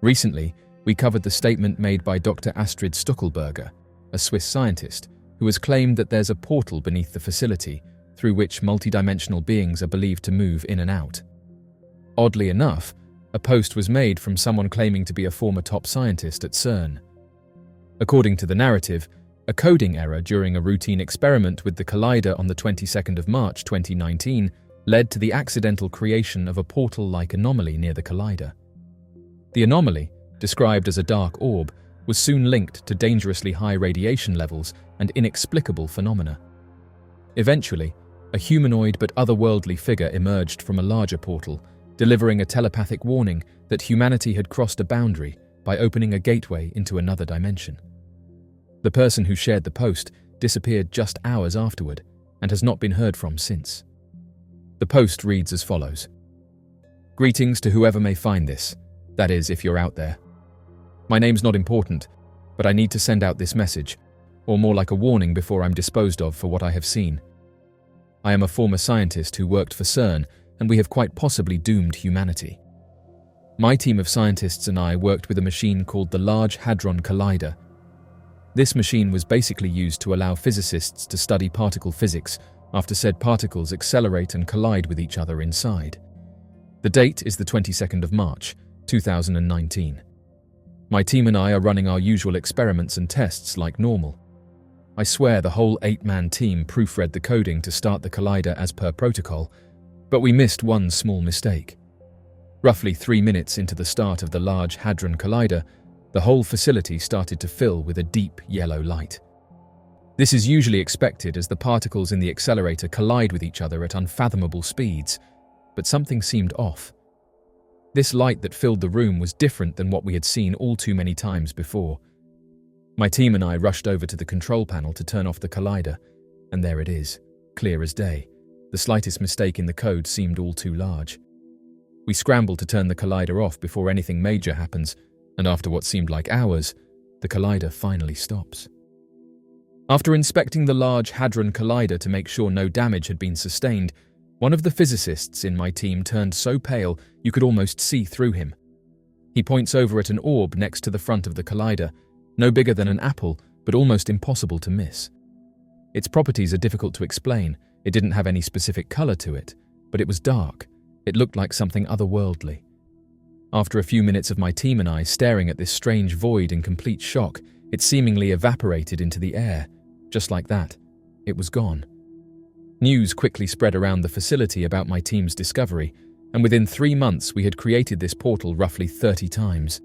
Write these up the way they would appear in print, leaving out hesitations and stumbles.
Recently, we covered the statement made by Dr. Astrid Stuckelberger, a Swiss scientist, who has claimed that there's a portal beneath the facility through which multidimensional beings are believed to move in and out. Oddly enough, a post was made from someone claiming to be a former top scientist at CERN. According to the narrative, a coding error during a routine experiment with the collider on the 22nd of March 2019 led to the accidental creation of a portal-like anomaly near the collider. The anomaly, described as a dark orb, was soon linked to dangerously high radiation levels and inexplicable phenomena. Eventually, a humanoid but otherworldly figure emerged from a larger portal, delivering a telepathic warning that humanity had crossed a boundary by opening a gateway into another dimension. The person who shared the post disappeared just hours afterward and has not been heard from since. The post reads as follows: "Greetings to whoever may find this. That is, if you're out there. My name's not important, but I need to send out this message, or more like a warning before I'm disposed of for what I have seen. I am a former scientist who worked for CERN, and we have quite possibly doomed humanity. My team of scientists and I worked with a machine called the Large Hadron Collider. This machine was basically used to allow physicists to study particle physics after said particles accelerate and collide with each other inside. The date is the 22nd of March, 2019. My team and I are running our usual experiments and tests like normal. I swear the whole 8-man team proofread the coding to start the collider as per protocol, but we missed one small mistake. Roughly 3 minutes into the start of the Large Hadron Collider, the whole facility started to fill with a deep yellow light. This is usually expected as the particles in the accelerator collide with each other at unfathomable speeds, but something seemed off. This light that filled the room was different than what we had seen all too many times before. My team and I rushed over to the control panel to turn off the collider, and there it is, clear as day. The slightest mistake in the code seemed all too large. We scrambled to turn the collider off before anything major happens, and after what seemed like hours, the collider finally stops. After inspecting the Large Hadron Collider to make sure no damage had been sustained, one of the physicists in my team turned so pale you could almost see through him. He points over at an orb next to the front of the collider, no bigger than an apple, but almost impossible to miss. Its properties are difficult to explain. It didn't have any specific color to it, but it was dark. It looked like something otherworldly. After a few minutes of my team and I staring at this strange void in complete shock, it seemingly evaporated into the air. Just like that, it was gone. News quickly spread around the facility about my team's discovery, and within 3 months we had created this portal roughly 30 times.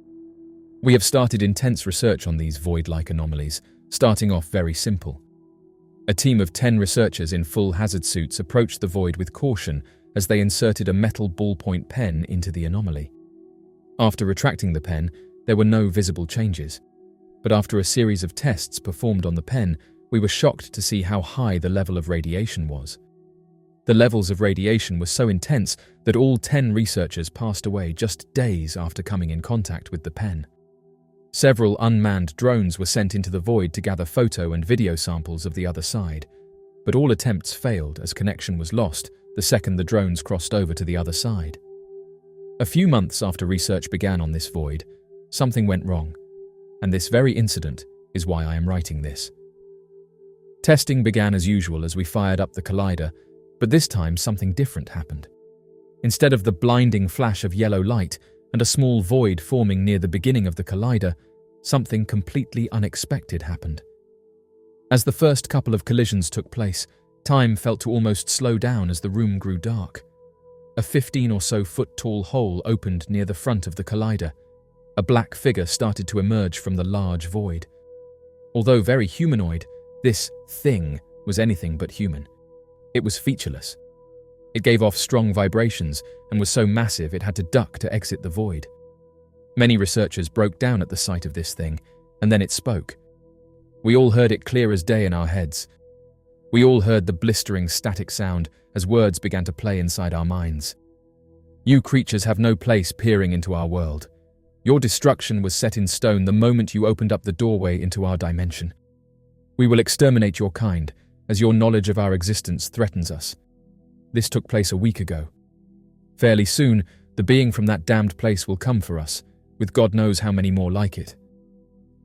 We have started intense research on these void-like anomalies, starting off very simple. A team of 10 researchers in full hazard suits approached the void with caution as they inserted a metal ballpoint pen into the anomaly. After retracting the pen, there were no visible changes. But after a series of tests performed on the pen, we were shocked to see how high the level of radiation was. The levels of radiation were so intense that all 10 researchers passed away just days after coming in contact with the pen. Several unmanned drones were sent into the void to gather photo and video samples of the other side, but all attempts failed as connection was lost the second the drones crossed over to the other side. A few months after research began on this void, something went wrong, and this very incident is why I am writing this. Testing began as usual as we fired up the collider, but this time something different happened. Instead of the blinding flash of yellow light and a small void forming near the beginning of the collider, something completely unexpected happened. As the first couple of collisions took place, time felt to almost slow down as the room grew dark. A 15 or so foot tall hole opened near the front of the collider. A black figure started to emerge from the large void. Although very humanoid, this thing was anything but human. It was featureless. It gave off strong vibrations and was so massive it had to duck to exit the void. Many researchers broke down at the sight of this thing, and then it spoke. We all heard it clear as day in our heads. We all heard the blistering static sound as words began to play inside our minds. You creatures have no place peering into our world. Your destruction was set in stone the moment you opened up the doorway into our dimension. We will exterminate your kind, as your knowledge of our existence threatens us. This took place a week ago. Fairly soon, the being from that damned place will come for us, with God knows how many more like it.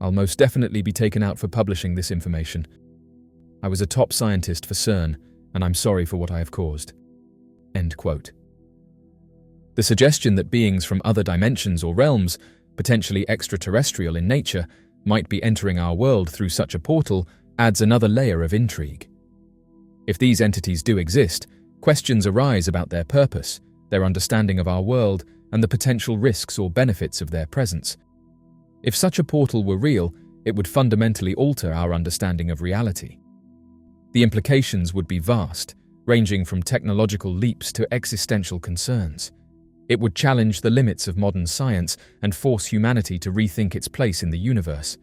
I'll most definitely be taken out for publishing this information. I was a top scientist for CERN, and I'm sorry for what I have caused." End quote. The suggestion that beings from other dimensions or realms, potentially extraterrestrial in nature, might be entering our world through such a portal adds another layer of intrigue. If these entities do exist, questions arise about their purpose, their understanding of our world, and the potential risks or benefits of their presence. If such a portal were real, it would fundamentally alter our understanding of reality. The implications would be vast, ranging from technological leaps to existential concerns. It would challenge the limits of modern science and force humanity to rethink its place in the universe.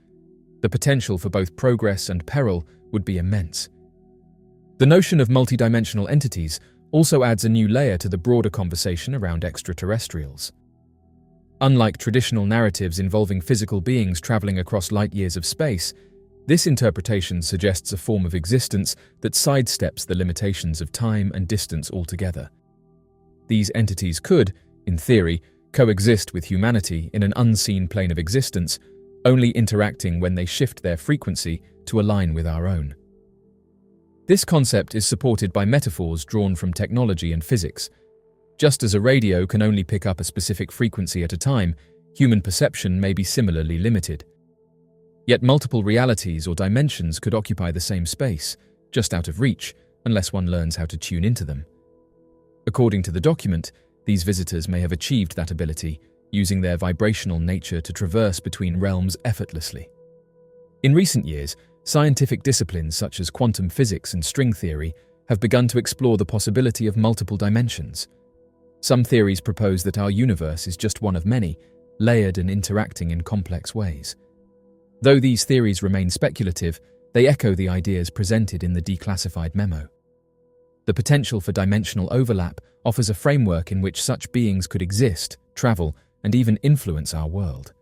The potential for both progress and peril would be immense. The notion of multidimensional entities also adds a new layer to the broader conversation around extraterrestrials. Unlike traditional narratives involving physical beings traveling across light years of space, this interpretation suggests a form of existence that sidesteps the limitations of time and distance altogether. These entities could, in theory, coexist with humanity in an unseen plane of existence, only interacting when they shift their frequency to align with our own. This concept is supported by metaphors drawn from technology and physics. Just as a radio can only pick up a specific frequency at a time, human perception may be similarly limited. Yet multiple realities or dimensions could occupy the same space, just out of reach, unless one learns how to tune into them. According to the document, these visitors may have achieved that ability, using their vibrational nature to traverse between realms effortlessly. In recent years, scientific disciplines such as quantum physics and string theory have begun to explore the possibility of multiple dimensions. Some theories propose that our universe is just one of many, layered and interacting in complex ways. Though these theories remain speculative, they echo the ideas presented in the declassified memo. The potential for dimensional overlap offers a framework in which such beings could exist, travel, and even influence our world.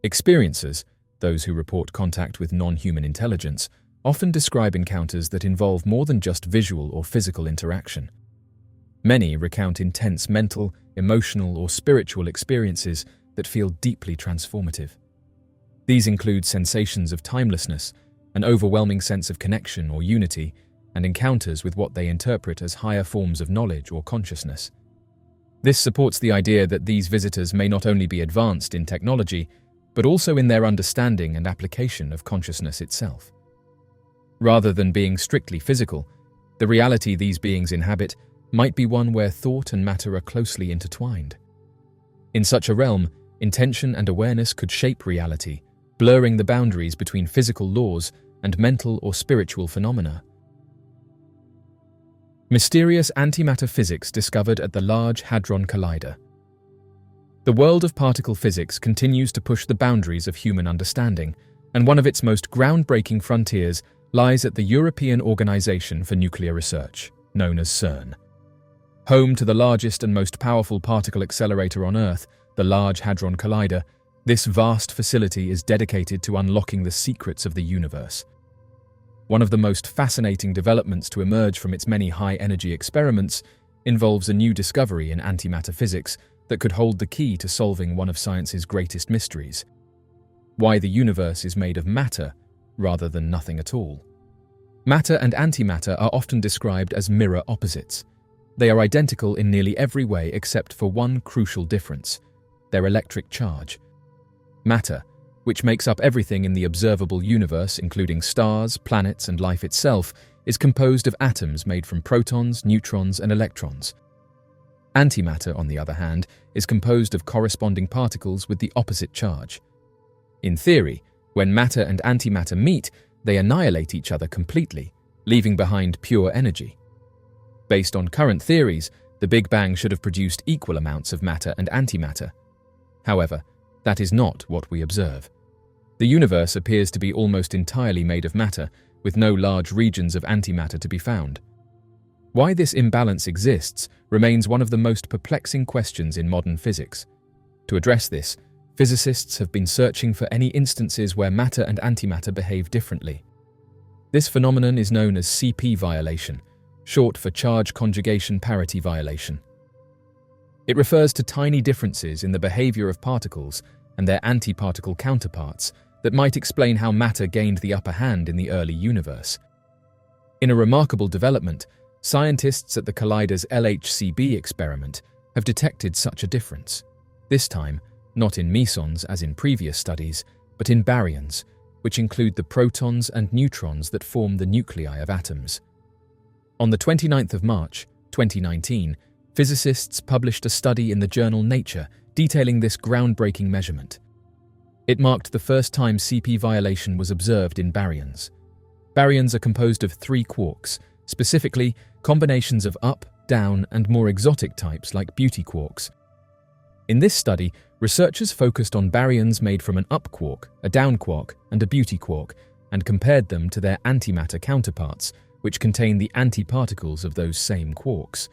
Experiencers, those who report contact with non-human intelligence, often describe encounters that involve more than just visual or physical interaction. Many recount intense mental, emotional, or spiritual experiences that feel deeply transformative. These include sensations of timelessness, an overwhelming sense of connection or unity, and encounters with what they interpret as higher forms of knowledge or consciousness. This supports the idea that these visitors may not only be advanced in technology, but also in their understanding and application of consciousness itself. Rather than being strictly physical, the reality these beings inhabit might be one where thought and matter are closely intertwined. In such a realm, intention and awareness could shape reality, blurring the boundaries between physical laws and mental or spiritual phenomena. Mysterious antimatter physics discovered at the Large Hadron Collider. The world of particle physics continues to push the boundaries of human understanding, and one of its most groundbreaking frontiers lies at the European Organization for Nuclear Research, known as CERN. Home to the largest and most powerful particle accelerator on Earth, the Large Hadron Collider, this vast facility is dedicated to unlocking the secrets of the universe. One of the most fascinating developments to emerge from its many high-energy experiments involves a new discovery in antimatter physics that could hold the key to solving one of science's greatest mysteries: why the universe is made of matter rather than nothing at all. Matter and antimatter are often described as mirror opposites. They are identical in nearly every way except for one crucial difference: their electric charge. Matter, which makes up everything in the observable universe, including stars, planets, and life itself, is composed of atoms made from protons, neutrons, and electrons. Antimatter, on the other hand, is composed of corresponding particles with the opposite charge. In theory, when matter and antimatter meet, they annihilate each other completely, leaving behind pure energy. Based on current theories, the Big Bang should have produced equal amounts of matter and antimatter. However, that is not what we observe. The universe appears to be almost entirely made of matter, with no large regions of antimatter to be found. Why this imbalance exists remains one of the most perplexing questions in modern physics. To address this, physicists have been searching for any instances where matter and antimatter behave differently. This phenomenon is known as CP violation, short for charge conjugation parity violation. It refers to tiny differences in the behavior of particles and their antiparticle counterparts that might explain how matter gained the upper hand in the early universe. In a remarkable development, scientists at the Collider's LHCb experiment have detected such a difference. This time, not in mesons as in previous studies, but in baryons, which include the protons and neutrons that form the nuclei of atoms. On the 29th of March, 2019, physicists published a study in the journal Nature detailing this groundbreaking measurement. It marked the first time CP violation was observed in baryons. Baryons are composed of 3 quarks, specifically combinations of up, down, and more exotic types like beauty quarks. In this study, researchers focused on baryons made from an up quark, a down quark, and a beauty quark, and compared them to their antimatter counterparts, which contain the antiparticles of those same quarks.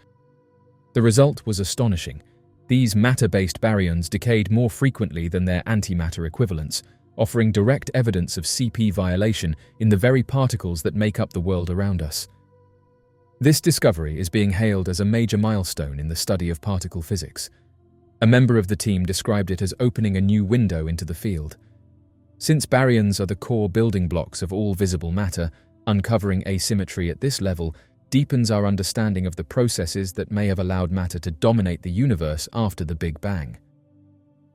The result was astonishing. These matter-based baryons decayed more frequently than their antimatter equivalents, offering direct evidence of CP violation in the very particles that make up the world around us. This discovery is being hailed as a major milestone in the study of particle physics. A member of the team described it as opening a new window into the field. Since baryons are the core building blocks of all visible matter, uncovering asymmetry at this level deepens our understanding of the processes that may have allowed matter to dominate the universe after the Big Bang.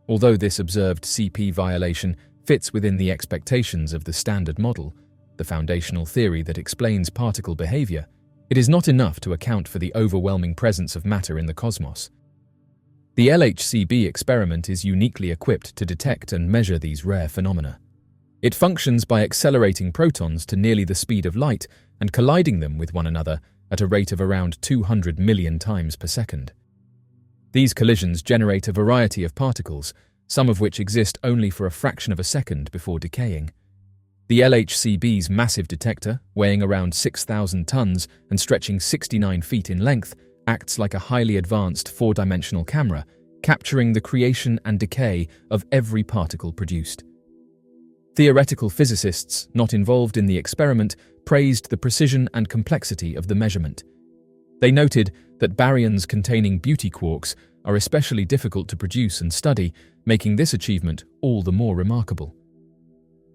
Although this observed CP violation fits within the expectations of the Standard Model, the foundational theory that explains particle behavior, it is not enough to account for the overwhelming presence of matter in the cosmos. The LHCb experiment is uniquely equipped to detect and measure these rare phenomena. It functions by accelerating protons to nearly the speed of light and colliding them with one another at a rate of around 200 million times per second. These collisions generate a variety of particles, some of which exist only for a fraction of a second before decaying. The LHCb's massive detector, weighing around 6,000 tons and stretching 69 feet in length, acts like a highly advanced 4-dimensional camera, capturing the creation and decay of every particle produced. Theoretical physicists not involved in the experiment praised the precision and complexity of the measurement. They noted that baryons containing beauty quarks are especially difficult to produce and study, making this achievement all the more remarkable.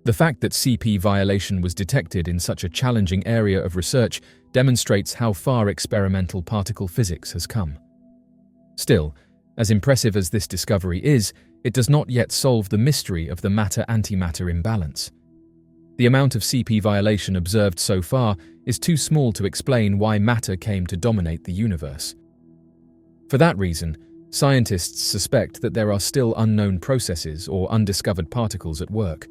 The fact that CP violation was detected in such a challenging area of research demonstrates how far experimental particle physics has come. Still, as impressive as this discovery is, it does not yet solve the mystery of the matter-antimatter imbalance. The amount of CP violation observed so far is too small to explain why matter came to dominate the universe. For that reason, scientists suspect that there are still unknown processes or undiscovered particles at work,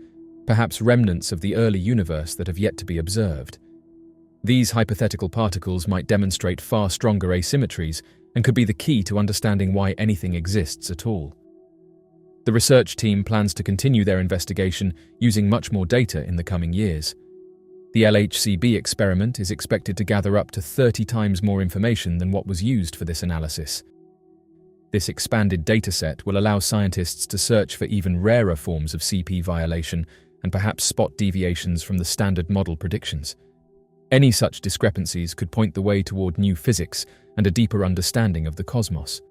perhaps remnants of the early universe that have yet to be observed. These hypothetical particles might demonstrate far stronger asymmetries and could be the key to understanding why anything exists at all. The research team plans to continue their investigation using much more data in the coming years. The LHCb experiment is expected to gather up to 30 times more information than what was used for this analysis. This expanded dataset will allow scientists to search for even rarer forms of CP violation and perhaps spot deviations from the Standard Model predictions. Any such discrepancies could point the way toward new physics and a deeper understanding of the cosmos.